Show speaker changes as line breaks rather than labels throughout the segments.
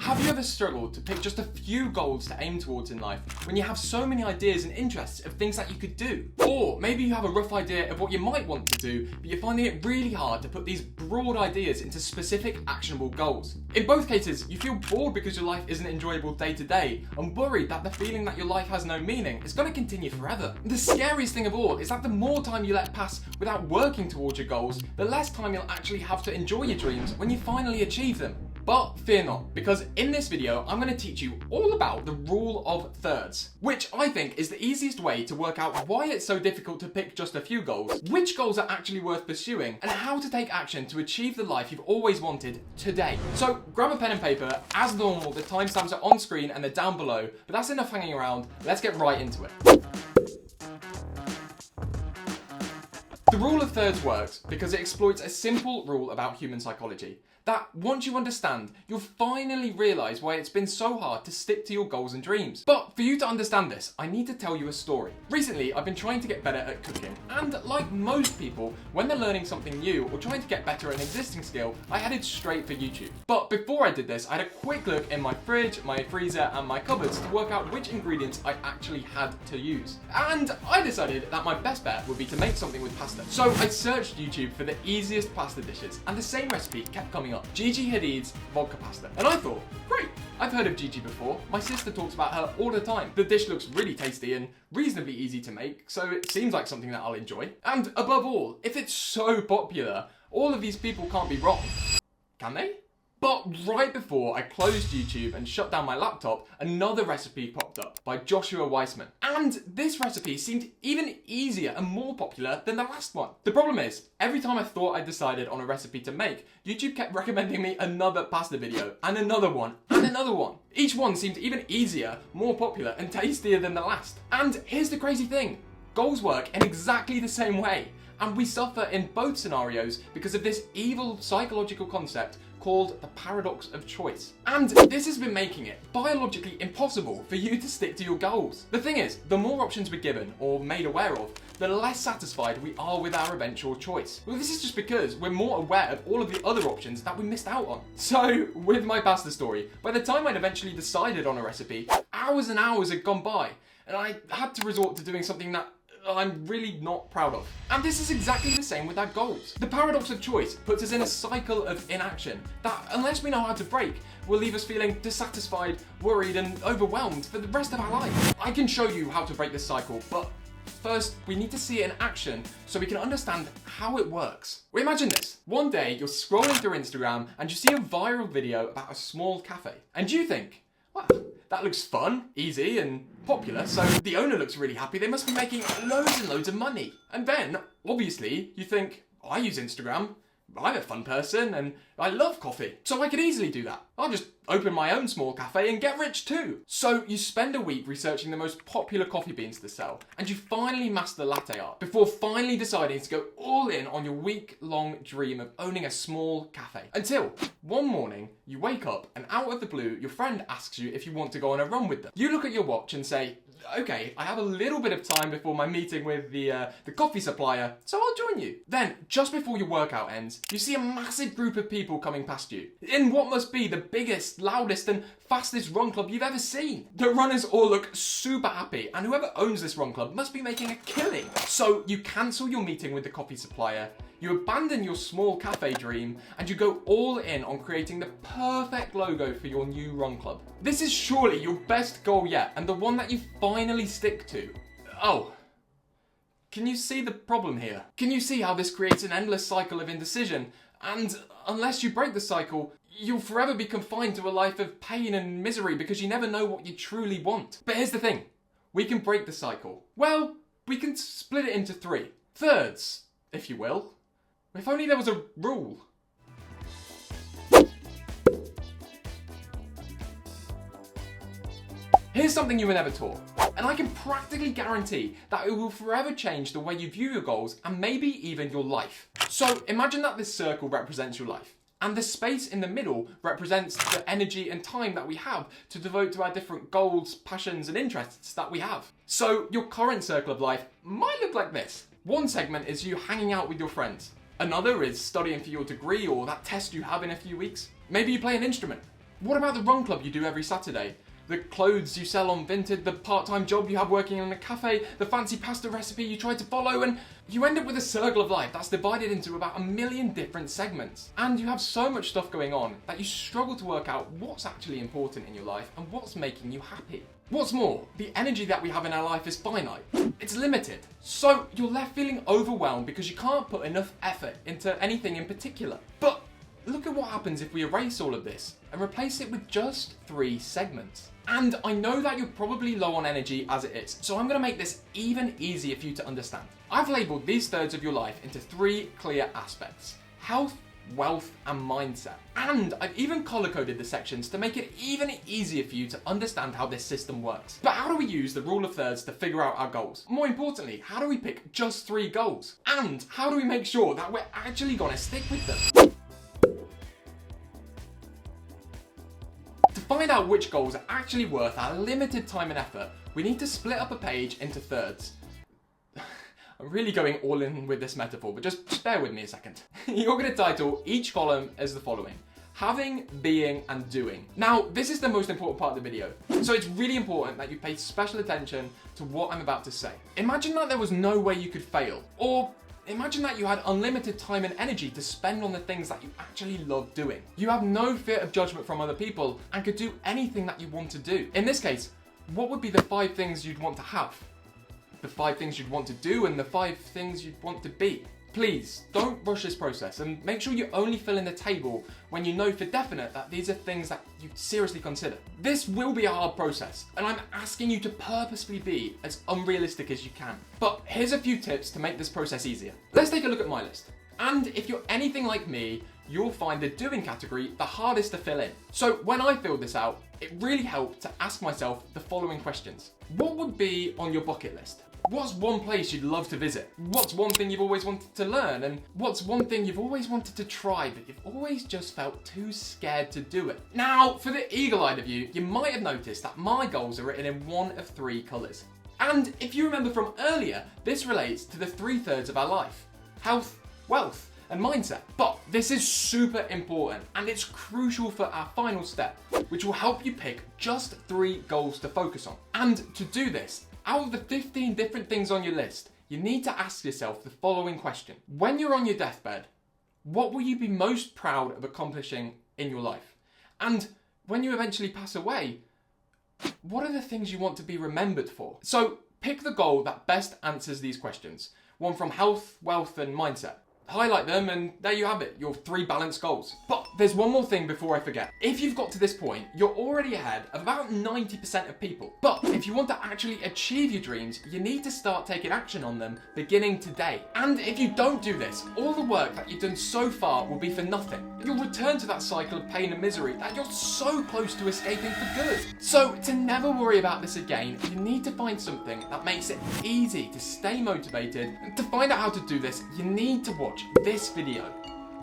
Have you ever struggled to pick just a few goals to aim towards in life when you have so many ideas and interests of things that you could do? Or maybe you have a rough idea of what you might want to do, but you're finding it really hard to put these broad ideas into specific actionable goals. In both cases, you feel bored because your life isn't enjoyable day to day and worried that the feeling that your life has no meaning is going to continue forever. The scariest thing of all is that the more time you let pass without working towards your goals, the less time you'll actually have to enjoy your dreams when you finally achieve them. But fear not, because in this video, I'm going to teach you all about the rule of thirds, which I think is the easiest way to work out why it's so difficult to pick just a few goals, which goals are actually worth pursuing, and how to take action to achieve the life you've always wanted today. So grab a pen and paper. As normal, the timestamps are on screen and they're down below, but that's enough hanging around. Let's get right into it. The rule of thirds works because it exploits a simple rule about human psychology. That once you understand, you'll finally realise why it's been so hard to stick to your goals and dreams. But for you to understand this, I need to tell you a story. Recently, I've been trying to get better at cooking, and like most people, when they're learning something new or trying to get better at an existing skill, I headed straight for YouTube. But before I did this, I had a quick look in my fridge, my freezer, and my cupboards to work out which ingredients I actually had to use. And I decided that my best bet would be to make something with pasta. So I searched YouTube for the easiest pasta dishes, and the same recipe kept coming up. Gigi Hadid's vodka pasta. And I thought, great, I've heard of Gigi before. My sister talks about her all the time. The dish looks really tasty and reasonably easy to make, so it seems like something that I'll enjoy. And above all, if it's so popular, all of these people can't be wrong. Can they? But right before I closed YouTube and shut down my laptop, another recipe popped up by Joshua Weissman. And this recipe seemed even easier and more popular than the last one. The problem is, every time I thought I decided on a recipe to make, YouTube kept recommending me another pasta video, and another one, and another one. Each one seemed even easier, more popular, and tastier than the last. And here's the crazy thing, goals work in exactly the same way. And we suffer in both scenarios because of this evil psychological concept called the paradox of choice. And this has been making it biologically impossible for you to stick to your goals. The thing is, the more options we're given or made aware of, the less satisfied we are with our eventual choice. Well, this is just because we're more aware of all of the other options that we missed out on. So, with my pasta story, by the time I'd eventually decided on a recipe, hours and hours had gone by, and I had to resort to doing something that I'm really not proud of. And this is exactly the same with our goals. The paradox of choice puts us in a cycle of inaction that, unless we know how to break, will leave us feeling dissatisfied, worried, and overwhelmed for the rest of our life. I can show you how to break this cycle, but first, we need to see it in action so we can understand how it works. Well, imagine this. One day, you're scrolling through Instagram and you see a viral video about a small cafe. And you think, wow, that looks fun, easy, and popular, so the owner looks really happy, they must be making loads and loads of money. And then, obviously, you think, I use Instagram, I'm a fun person, and I love coffee, so I could easily do that. I'll just open my own small cafe and get rich too. So you spend a week researching the most popular coffee beans to sell, and you finally master latte art, before finally deciding to go all in on your week-long dream of owning a small cafe. Until one morning, you wake up and out of the blue, your friend asks you if you want to go on a run with them. You look at your watch and say, okay, I have a little bit of time before my meeting with the coffee supplier, so I'll join you. Then, just before your workout ends, you see a massive group of people coming past you, in what must be the biggest, loudest, and fastest run club you've ever seen. The runners all look super happy, and whoever owns this run club must be making a killing. So you cancel your meeting with the coffee supplier, you abandon your small cafe dream, and you go all in on creating the perfect logo for your new run club. This is surely your best goal yet, and the one that you finally stick to. Oh, can you see the problem here? Can you see how this creates an endless cycle of indecision? And unless you break the cycle, you'll forever be confined to a life of pain and misery because you never know what you truly want. But here's the thing, we can break the cycle. Well, we can split it into three. Thirds, if you will. If only there was a rule. Here's something you were never taught, and I can practically guarantee that it will forever change the way you view your goals and maybe even your life. So imagine that this circle represents your life, and the space in the middle represents the energy and time that we have to devote to our different goals, passions, and interests that we have. So your current circle of life might look like this. One segment is you hanging out with your friends. Another is studying for your degree or that test you have in a few weeks. Maybe you play an instrument. What about the run club you do every Saturday? The clothes you sell on Vinted, the part-time job you have working in a cafe, the fancy pasta recipe you try to follow, and you end up with a circle of life that's divided into about 1 million different segments. And you have so much stuff going on that you struggle to work out what's actually important in your life and what's making you happy. What's more, the energy that we have in our life is finite. It's limited. So you're left feeling overwhelmed because you can't put enough effort into anything in particular. But look at what happens if we erase all of this and replace it with just 3 segments. And I know that you're probably low on energy as it is, so I'm going to make this even easier for you to understand. I've labelled these thirds of your life into 3 clear aspects: health, wealth, and mindset. And I've even color-coded the sections to make it even easier for you to understand how this system works. But how do we use the rule of thirds to figure out our goals? More importantly, how do we pick just 3 goals? And how do we make sure that we're actually going to stick with them? To find out which goals are actually worth our limited time and effort, we need to split up a page into thirds. I'm really going all in with this metaphor, but just bear with me a second. You're going to title each column as the following: having, being, and doing. Now, this is the most important part of the video, so it's really important that you pay special attention to what I'm about to say. Imagine that there was no way you could fail, or imagine that you had unlimited time and energy to spend on the things that you actually love doing. You have no fear of judgment from other people and could do anything that you want to do. In this case, what would be the 5 things you'd want to have? The 5 things you'd want to do and the 5 things you'd want to be. Please, don't rush this process and make sure you only fill in the table when you know for definite that these are things that you seriously consider. This will be a hard process, and I'm asking you to purposefully be as unrealistic as you can. But here's a few tips to make this process easier. Let's take a look at my list. And if you're anything like me, you'll find the doing category the hardest to fill in. So when I filled this out, it really helped to ask myself the following questions. What would be on your bucket list? What's one place you'd love to visit? What's one thing you've always wanted to learn? And what's one thing you've always wanted to try but you've always just felt too scared to do it? Now, for the eagle-eyed of you, you might have noticed that my goals are written in one of 3 colours. And if you remember from earlier, this relates to the 3 thirds of our life: health, wealth, and mindset. But this is super important and it's crucial for our final step, which will help you pick just 3 goals to focus on. And to do this, out of the 15 different things on your list, you need to ask yourself the following question. When you're on your deathbed, what will you be most proud of accomplishing in your life? And when you eventually pass away, what are the things you want to be remembered for? So pick the goal that best answers these questions. One from health, wealth, and mindset. Highlight them and there you have it, your 3 balanced goals. But there's one more thing before I forget. If you've got to this point, you're already ahead of about 90% of people. But if you want to actually achieve your dreams, you need to start taking action on them beginning today. And if you don't do this, all the work that you've done so far will be for nothing. You'll return to that cycle of pain and misery that you're so close to escaping for good. So to never worry about this again, you need to find something that makes it easy to stay motivated. And to find out how to do this, you need to watch this video.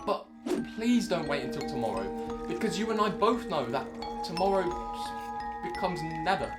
But please don't wait until tomorrow, because you and I both know that tomorrow becomes never.